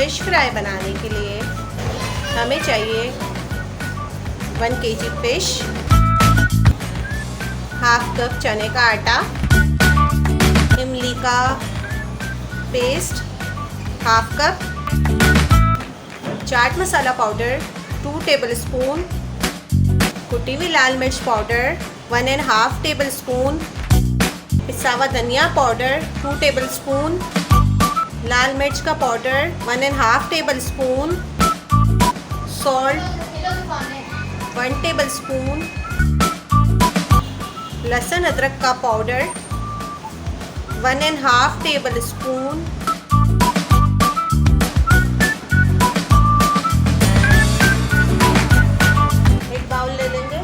Fish fry बनाने के लिए हमें चाहिए 1 kg फ़िश, हाफ कप चने का आटा, इमली का paste half cup, chaat masala powder 2 tablespoon, कुटी हुई लाल मिर्च पाउडर 1½ टेबलस्पून, पिसा हुआ धनिया पाउडर 2 टेबलस्पून, लाल मिर्च का पाउडर 1½ टेबलस्पून, सॉल्ट 1 टेबलस्पून, लहसुन अदरक का पाउडर 1½ टेबलस्पून, एक बाउल ले लेंगे।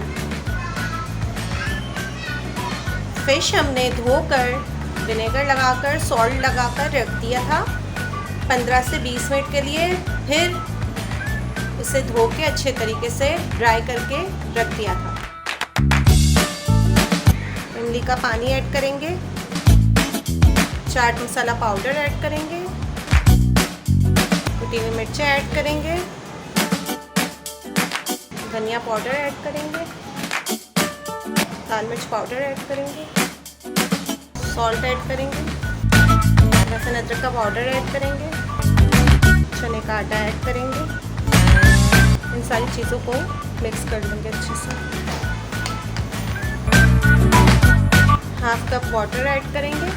फिश हमने धोकर विनेगर लगाकर सॉल्ट लगाकर रख दिया था 15 से 20 मिनट के लिए, फिर उसे धो के अच्छे तरीके से ड्राई करके रख दिया था। इमली का पानी ऐड करेंगे, चाट मसाला पाउडर ऐड करेंगे, कुटी हुई मिर्चें ऐड करेंगे, धनिया पाउडर ऐड करेंगे, लाल मिर्च पाउडर ऐड करेंगे, सॉल्ट ऐड करेंगे, लहसुन अदरक का पाउडर ऐड करेंगे, चने का आटा ऐड करेंगे। इन सारी चीज़ों को मिक्स कर लेंगे अच्छे से। हाफ कप वाटर ऐड करेंगे,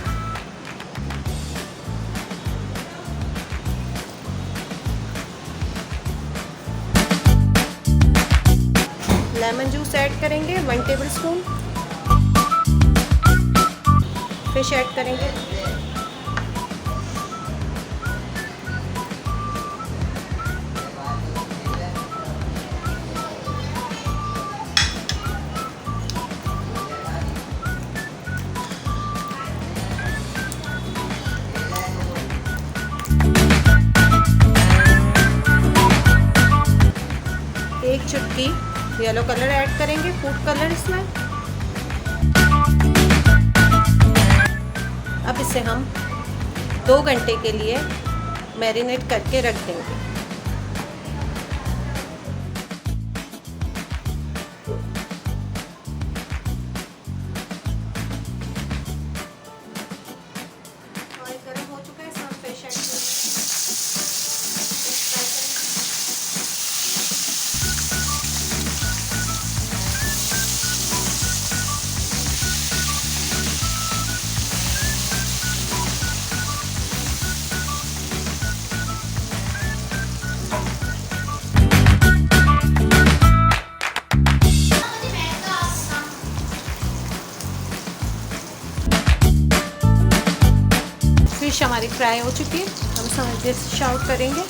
लेमन जूस ऐड करेंगे 1 टेबलस्पून, फिश ऐड करेंगे, एक चुटकी येलो कलर ऐड करेंगे, फूड कलर इसमें। अब इसे हम 2 घंटे के लिए मैरिनेट करके रख देंगे। ऑयल गर्म हो चुका है, इसमें फिश ऐड करेंगे। फिश हमारी फ्राई हो चुकी है, हम इसे डिश आउट करेंगे।